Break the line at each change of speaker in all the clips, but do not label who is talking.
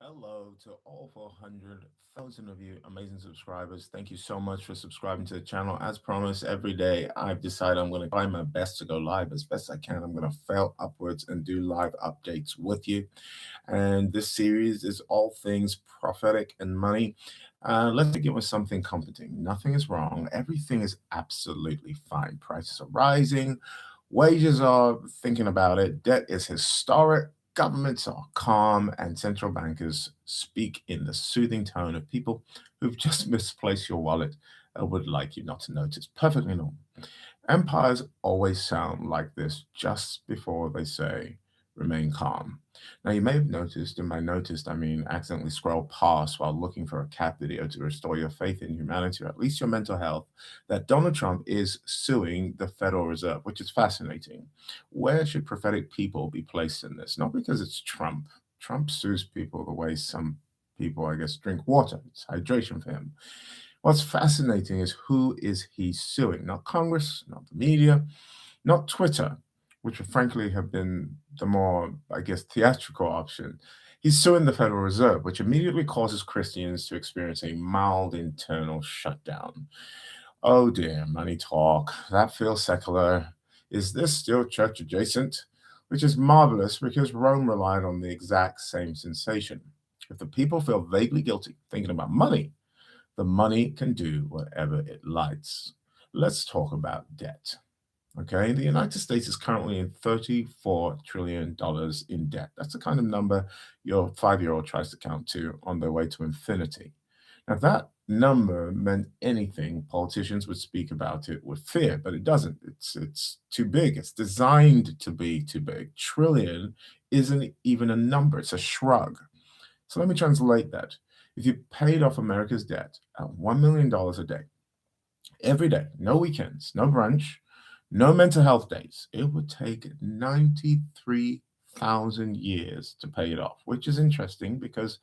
Hello to all 400,000 of you amazing subscribers. Thank you so much for subscribing to the channel. As promised, every day I've decided I'm going to try my best to go live as best I can. I'm going to fail upwards and do live updates with you. And this series is all things prophetic and money. Let's begin with something comforting. Nothing is wrong. Everything is absolutely fine. Prices are rising. Wages are thinking about it. Debt is historic. Governments are calm, and central bankers speak in the soothing tone of people who've just misplaced your wallet and would like you not to notice. Perfectly normal. Empires always sound like this just before they say, remain calm. Now, you may have noticed, and by noticed, I mean accidentally scroll past while looking for a cat video to restore your faith in humanity, or at least your mental health, that Donald Trump is suing the Federal Reserve, which is fascinating. Where should prophetic people be placed in this? Not because it's Trump. Trump sues people the way some people, I guess, drink water. It's hydration for him. What's fascinating is who is he suing? Not Congress, not the media, not Twitter, which would frankly have been the more, I guess, theatrical option. He's suing the Federal Reserve, which immediately causes Christians to experience a mild internal shutdown. Oh dear, money talk. That feels secular. Is this still church adjacent? Which is marvelous because Rome relied on the exact same sensation. If the people feel vaguely guilty thinking about money, the money can do whatever it likes. Let's talk about debt. Okay, the United States is currently in $34 trillion in debt. That's the kind of number your 5-year-old tries to count to on their way to infinity. Now, if that number meant anything, politicians would speak about it with fear, but it doesn't. It's too big. It's designed to be too big. Trillion isn't even a number, it's a shrug. So let me translate that. If you paid off America's debt at $1 million a day, every day, no weekends, no brunch, no mental health days, it would take 93,000 years to pay it off, which is interesting because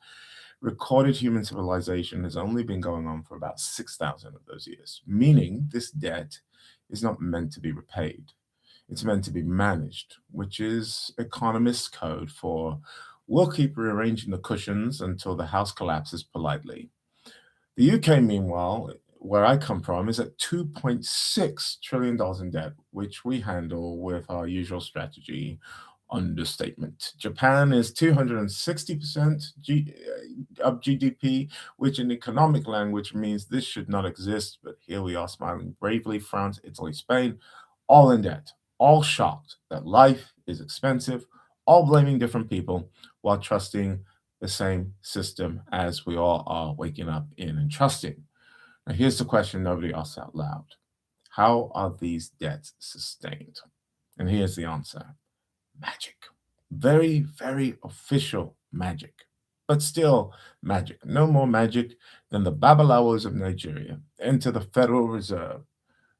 recorded human civilization has only been going on for about 6,000 of those years, meaning this debt is not meant to be repaid. It's meant to be managed, which is economist code for we'll keep rearranging the cushions until the house collapses politely. The UK, meanwhile, where I come from, is at $2.6 trillion in debt, which we handle with our usual strategy understatement. Japan is 260% of GDP, which in economic language means this should not exist, but here we are smiling bravely. France, Italy, Spain, all in debt, all shocked that life is expensive, all blaming different people while trusting the same system as we all are waking up in and trusting. Now, here's the question nobody asks out loud. How are these debts sustained? And here's the answer: magic. Very, very official magic. But still magic. No more magic than the Babalawos of Nigeria enter the Federal Reserve.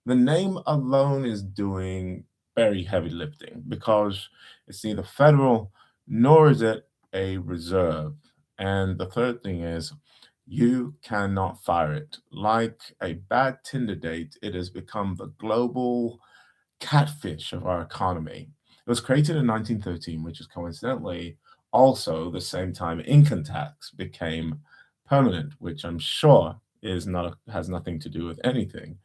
The name alone is doing very heavy lifting because it's neither federal nor is it a reserve. And the third thing is you cannot fire it. Like a bad Tinder date, it has become the global catfish of our economy. It was created in 1913, which is coincidentally also the same time income tax became permanent, which I'm sure is not has nothing to do with anything.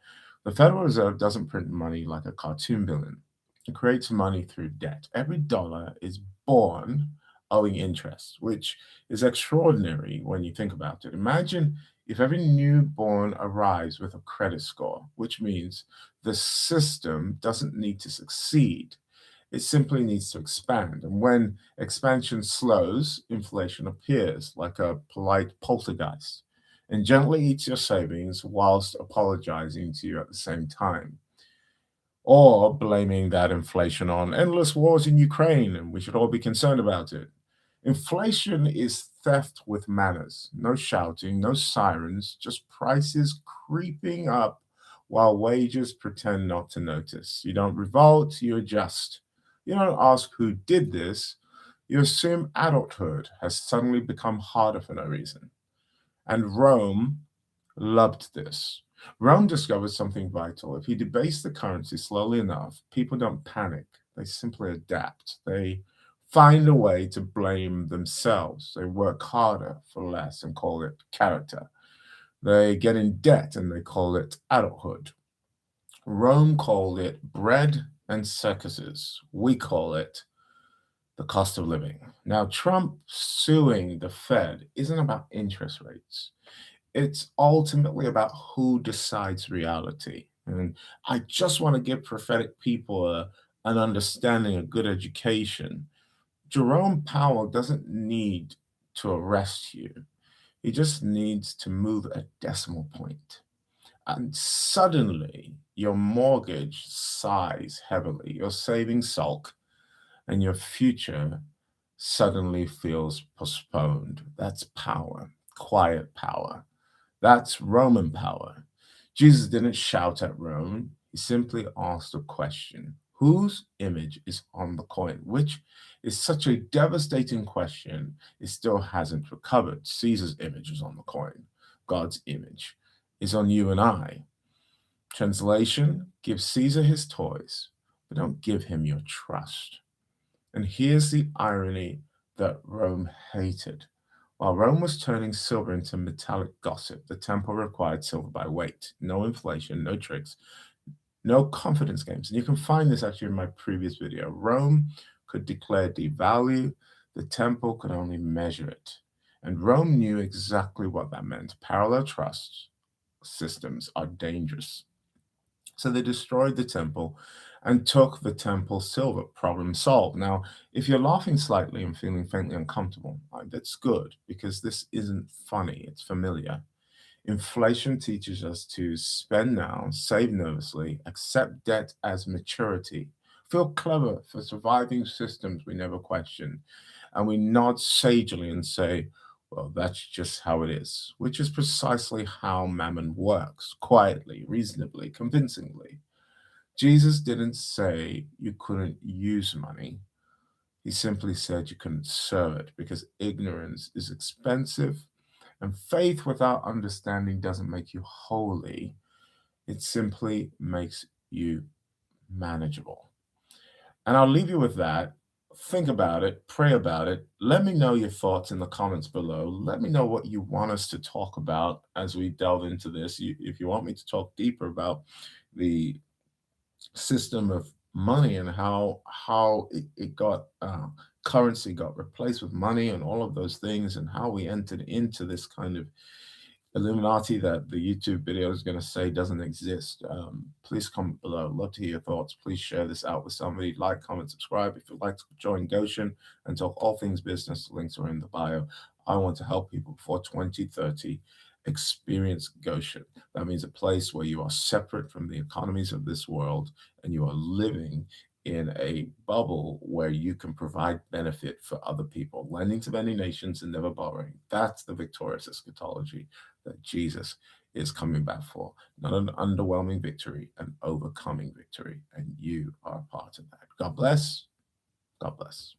The Federal Reserve doesn't print money like a cartoon villain. It creates money through debt. Every dollar is born owing interest, which is extraordinary when you think about it. Imagine if every newborn arrives with a credit score, which means the system doesn't need to succeed. It simply needs to expand. And when expansion slows, inflation appears like a polite poltergeist and gently eats your savings whilst apologizing to you at the same time, or blaming that inflation on endless wars in Ukraine, and we should all be concerned about it. Inflation is theft with manners. No shouting, no sirens, just prices creeping up while wages pretend not to notice. You don't revolt, you adjust. You don't ask who did this. You assume adulthood has suddenly become harder for no reason. And Rome loved this. Rome discovered something vital. If you debase the currency slowly enough, people don't panic. They simply adapt. They find a way to blame themselves. They work harder for less and call it character. They get in debt and they call it adulthood. Rome called it bread and circuses. We call it the cost of living. Now, Trump suing the Fed isn't about interest rates. It's ultimately about who decides reality. And I just want to give prophetic people an understanding, a good education. Jerome Powell doesn't need to arrest you. He just needs to move a decimal point. And suddenly, your mortgage sighs heavily, your savings sulk, and your future suddenly feels postponed. That's power, quiet power. That's Roman power. Jesus didn't shout at Rome, he simply asked a question: whose image is on the coin? Which is such a devastating question, it still hasn't recovered. Caesar's image is on the coin, God's image is on you and I. Translation: give Caesar his toys, but don't give him your trust. And here's the irony that Rome hated. While Rome was turning silver into metallic gossip, the temple required silver by weight. No inflation, no tricks, no confidence games. And you can find this actually in my previous video. Rome could declare devalue, the temple could only measure it. And Rome knew exactly what that meant. Parallel trust systems are dangerous. So they destroyed the temple and took the temple silver. Problem solved. Now, if you're laughing slightly and feeling faintly uncomfortable, that's good because this isn't funny, it's familiar. Inflation teaches us to spend now, save nervously, accept debt as maturity, feel clever for surviving systems we never questioned, and we nod sagely and say, well, that's just how it is, which is precisely how mammon works, quietly, reasonably, convincingly. Jesus didn't say you couldn't use money. He simply said you couldn't serve it because ignorance is expensive and faith without understanding doesn't make you holy. It simply makes you manageable. And I'll leave you with that. Think about it, pray about it. Let me know your thoughts in the comments below. Let me know what you want us to talk about as we delve into this. If you want me to talk deeper about the system of money and how it got currency got replaced with money and all of those things and how we entered into this kind of Illuminati that the YouTube video is going to say doesn't exist. Please comment below. Love to hear your thoughts. Please share this out with somebody. Like, comment, subscribe. If you'd like to join Goshen and talk all things business, the links are in the bio. I want to help people before 2030 experience Goshen. That means a place where you are separate from the economies of this world and you are living in a bubble where you can provide benefit for other people, lending to many nations and never borrowing. That's the victorious eschatology that Jesus is coming back for. Not an underwhelming victory, an overcoming victory. And you are a part of that. God bless. God bless.